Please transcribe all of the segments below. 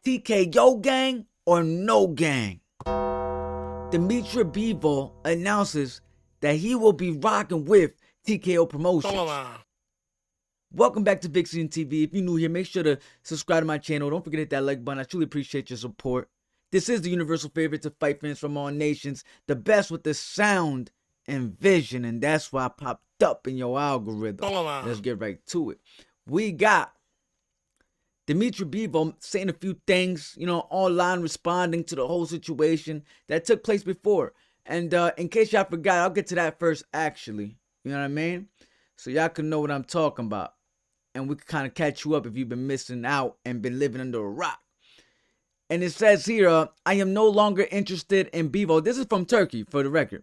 TKO gang or no gang? Dmitry Bivol announces that he will be rocking with TKO Promotions. Welcome back to VIC SZN TV. If you're new here, make sure to subscribe to my channel. Don't forget to hit that like button. I truly appreciate your support. This is the universal favorite to fight fans from all nations. The best with the sound and vision. And that's why I popped up in your algorithm. Let's get right to it. We got Dmitry Bivol saying a few things, online responding to the whole situation that took place before. And in case y'all forgot, I'll get to that first, actually. You know what I mean? So y'all can know what I'm talking about. And we can kind of catch you up if you've been missing out and been living under a rock. And it says here, I am no longer interested in Bivol. This is from Turkey, for the record.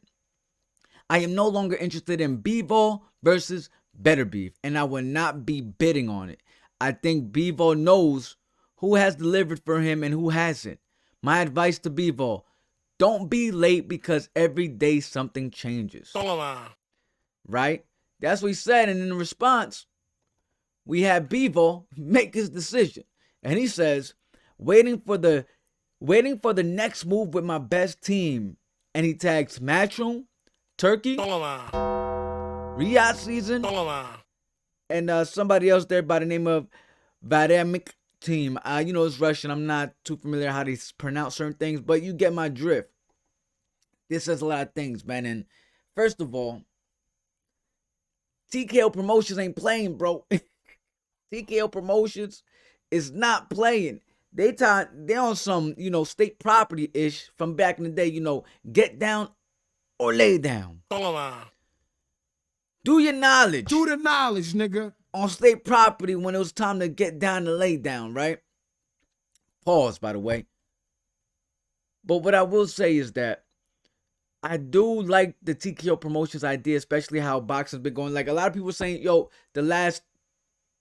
I am no longer interested in Bivol versus Better Beef. And I will not be bidding on it. I think Bivol knows who has delivered for him and who hasn't. My advice to Bivol, don't be late because every day something changes. Right? That's what he said. And in response, we had Bivol make his decision. And he says, waiting for the next move with my best team. And he tags Matchroom, Turkey, VIC SZN, and somebody else there by the name of VIC team. It's Russian. I'm not too familiar how they pronounce certain things, but you get my drift. This says a lot of things, man. And first of all, TKO Promotions ain't playing, bro. TKO Promotions is not playing. They on some, state property-ish from back in the day, get down or lay down. Do your knowledge. Do the knowledge, nigga. On state property when it was time to get down and lay down, right? Pause, by the way. But what I will say is that I do like the TKO Promotions idea, especially how boxing's been going. Like, a lot of people saying, yo, the last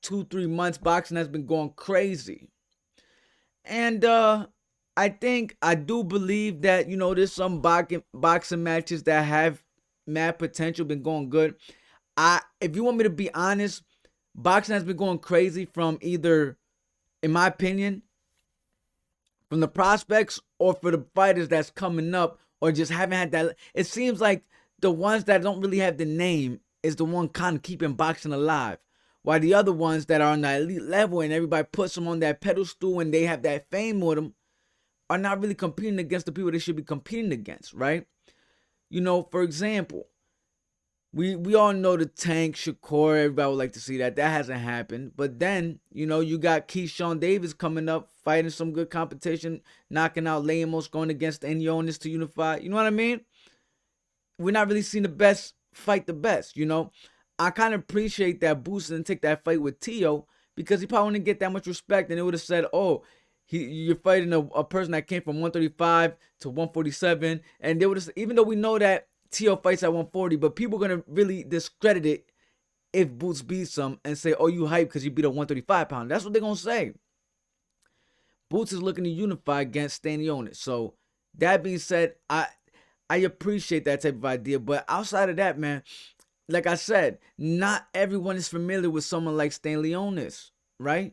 2-3 months, boxing has been going crazy. And I do believe that, there's some boxing matches that have mad potential, been going good. If you want me to be honest, boxing has been going crazy from either, in my opinion, from the prospects or for the fighters that's coming up or just haven't had that. It seems like the ones that don't really have the name is the one kind of keeping boxing alive. While the other ones that are on the elite level and everybody puts them on that pedestal and they have that fame with them are not really competing against the people they should be competing against, right? For example, we all know the Tank, Shakur, everybody would like to see that. That hasn't happened. But then, you got Keyshawn Davis coming up, fighting some good competition, knocking out Lemos, going against Enyonis to unify. You know what I mean? We're not really seeing the best fight the best, I kind of appreciate that Boots didn't take that fight with Tio because he probably wouldn't get that much respect, and it would have said, oh, you're fighting a person that came from 135 to 147, and they would have, even though we know that Tio fights at 140, but people are going to really discredit it if Boots beats him and say, oh, you hype because you beat a 135 pounder. That's what they're going to say. Boots is looking to unify against Enyonis. So that being said, I appreciate that type of idea, but outside of that, man, like I said, not everyone is familiar with someone like Stan Leonis, right?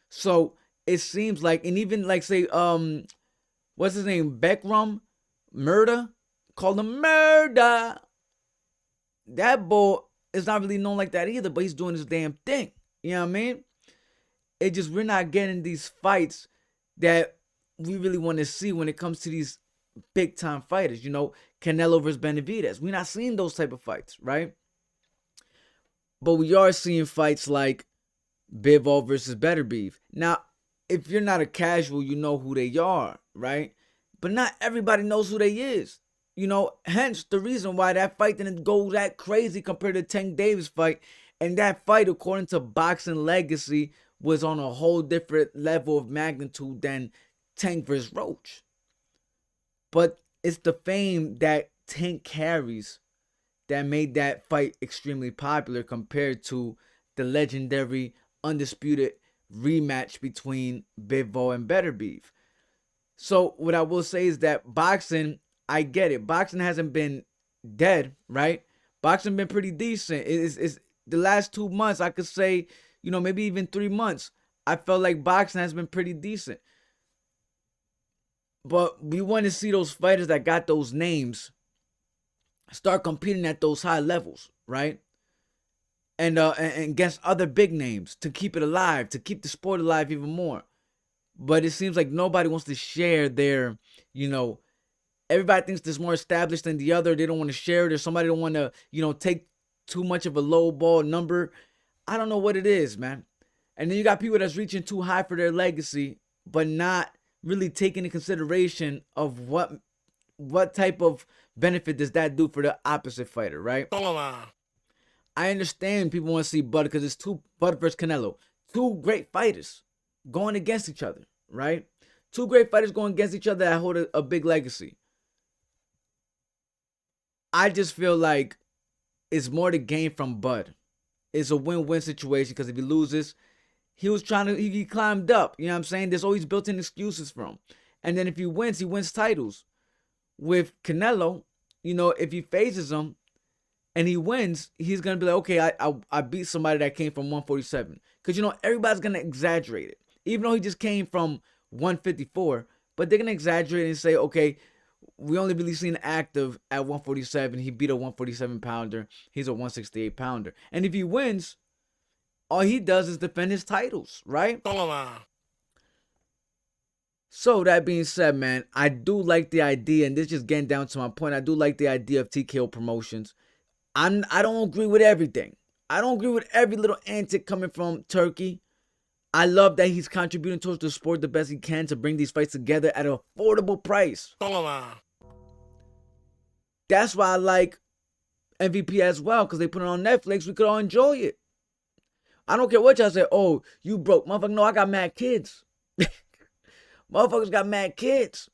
So it seems like, and even like say, what's his name? Beckrum? Murder? Called him Murder. That boy is not really known like that either, but he's doing his damn thing. You know what I mean? It just, we're not getting these fights that we really want to see when it comes to these big time fighters. Canelo versus Benavidez. We're not seeing those type of fights, right? But we are seeing fights like Bivol versus Better Beef. Now, if you're not a casual, you know who they are, right? But not everybody knows who they is. Hence the reason why that fight didn't go that crazy compared to Tank Davis fight. And that fight, according to Boxing Legacy, was on a whole different level of magnitude than Tank versus Roach. But it's the fame that Tank carries that made that fight extremely popular compared to the legendary, undisputed rematch between Bivol and Better Beef. So what I will say is that boxing, I get it. Boxing hasn't been dead, right? Boxing been pretty decent. It's the last 2 months, I could say, maybe even 3 months, I felt like boxing has been pretty decent. But we want to see those fighters that got those names start competing at those high levels, right? And against other big names to keep it alive, to keep the sport alive even more. But it seems like nobody wants to share their, you know, everybody thinks this more established than the other. They don't want to share it, or somebody don't want to, take too much of a low ball number. I don't know what it is, man. And then you got people that's reaching too high for their legacy, but not really taking into consideration of what type of benefit does that do for the opposite fighter, right? I understand people want to see Bud because it's Bud versus Canelo. Two great fighters going against each other, right? Two great fighters going against each other that hold a big legacy. I just feel like it's more the game from Bud. It's a win-win situation because if he loses, he climbed up. You know what I'm saying? There's always built-in excuses for him. And then if he wins titles. With Canelo, if he faces him and he wins, he's going to be like, okay, I beat somebody that came from 147. Because, everybody's going to exaggerate it. Even though he just came from 154, but they're going to exaggerate and say, okay, we only really seen active at 147. He beat a 147 pounder. He's a 168 pounder. And if he wins, all he does is defend his titles, right? So that being said, man, I do like the idea, and this just getting down to my point. I do like the idea of TKO promotions. I don't agree with everything. I don't agree with every little antic coming from Turkey. I love that he's contributing towards the sport the best he can to bring these fights together at an affordable price. That's why I like MVP as well, because they put it on Netflix. We could all enjoy it. I don't care what y'all say. Oh, you broke. Motherfucker, no, I got mad kids. Motherfuckers got mad kids.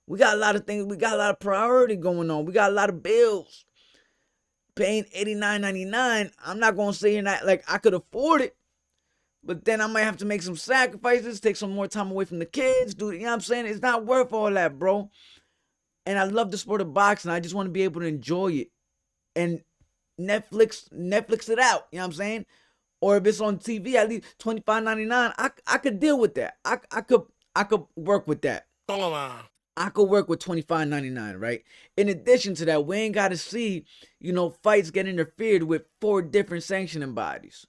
We got a lot of things. We got a lot of priority going on. We got a lot of bills. Paying $89.99. I'm not going to say you're not, like, I could afford it. But then I might have to make some sacrifices, take some more time away from the kids. Dude, you know what I'm saying? It's not worth all that, bro. And I love the sport of boxing. I just want to be able to enjoy it. And Netflix it out. You know what I'm saying? Or if it's on TV, at least $25.99. I could deal with that. I could work with that. I could work with $25.99, right? In addition to that, we ain't got to see, fights get interfered with 4 different sanctioning bodies.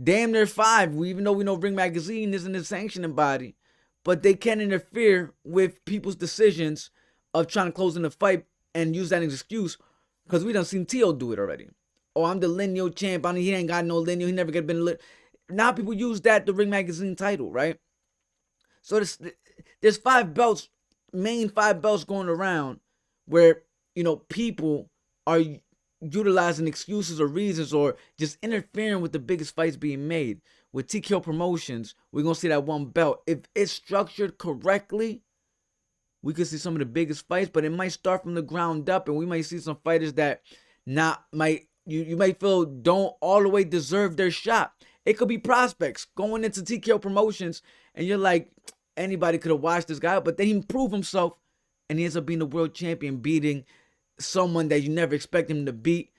Damn near 5, even though we know Ring Magazine isn't a sanctioning body, but they can interfere with people's decisions of trying to close in the fight and use that as an excuse, because we done seen T.O. do it already. Oh, I'm the lineal champ. He ain't got no lineal. He never get been lit. Now people use that, the Ring Magazine title, right? So there's 5 belts, main 5 belts going around where, people are utilizing excuses or reasons or just interfering with the biggest fights being made. With TKO promotions, we're going to see that 1 belt. If it's structured correctly, we could see some of the biggest fights, but it might start from the ground up, and we might see some fighters that you might feel don't all the way deserve their shot. It could be prospects going into TKO promotions, and you're like, anybody could have watched this guy, but then he proved himself, and he ends up being the world champion, beating someone that you never expect him to beat.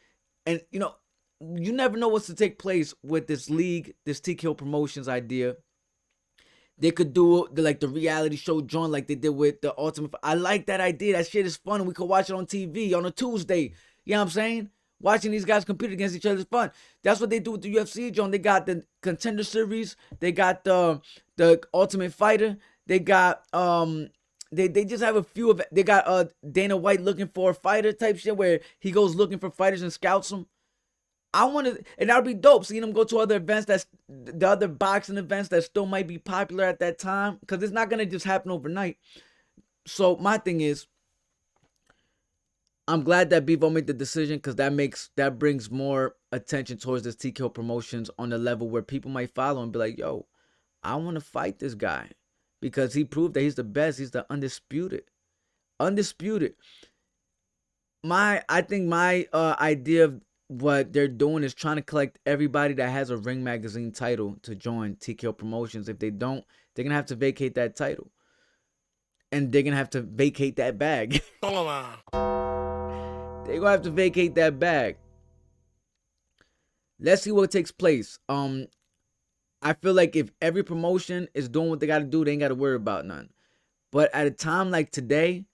And, you never know what's to take place with this league, this TKO promotions idea. They could do the reality show joint like they did with the Ultimate. I like that idea. That shit is fun. We could watch it on TV on a Tuesday. You know what I'm saying? Watching these guys compete against each other is fun. That's what they do with the UFC, John. They got the Contender Series. They got the Ultimate Fighter. They got they just have a few of it. They got Dana White looking for a fighter type shit where he goes looking for fighters and scouts them. I want to, and that would be dope. Seeing them go to other events, the other boxing events that still might be popular at that time, because it's not gonna just happen overnight. So my thing is, I'm glad that Bivol made the decision, because that brings more attention towards this TKO promotions on the level where people might follow and be like, yo, I want to fight this guy because he proved that he's the best. He's the undisputed. I think my idea of what they're doing is trying to collect everybody that has a Ring Magazine title to join TKO promotions. If they don't, they're going to have to vacate that title. And they're going to have to vacate that bag. They're going to have to vacate that bag. Let's see what takes place. I feel like if every promotion is doing what they got to do, they ain't got to worry about none. But at a time like today,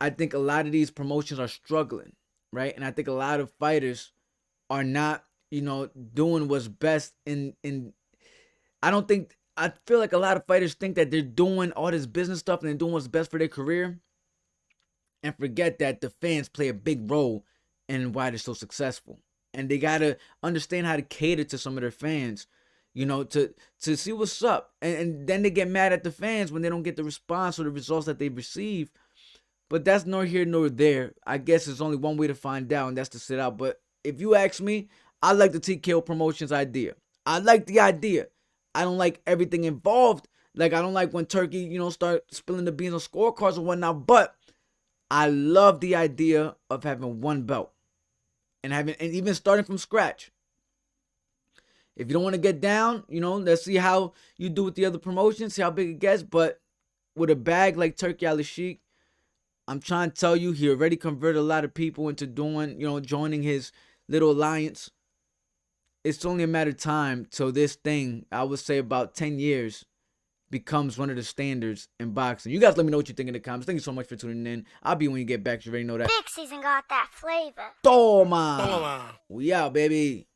I think a lot of these promotions are struggling, right? And I think a lot of fighters are not, doing what's best in I feel like a lot of fighters think that they're doing all this business stuff and they're doing what's best for their career and forget that the fans play a big role in why they're so successful. And they gotta understand how to cater to some of their fans, to see what's up. And then they get mad at the fans when they don't get the response or the results that they receive. But that's nor here nor there. I guess there's only one way to find out, and that's to sit out. But if you ask me, I like the TKO Promotions idea. I like the idea. I don't like everything involved. Like, I don't like when Turkey, start spilling the beans on scorecards and whatnot. But I love the idea of having one belt and even starting from scratch. If you don't want to get down, let's see how you do with the other promotions, see how big it gets. But with a bag like Turki Alalshikh, I'm trying to tell you, he already converted a lot of people into joining his little alliance. It's only a matter of time till this thing, I would say about 10 years, becomes one of the standards in boxing. You guys let me know what you think in the comments. Thank you so much for tuning in. I'll be when you get back. You already know that. VIC SZN got that flavor. Toma! We out, baby.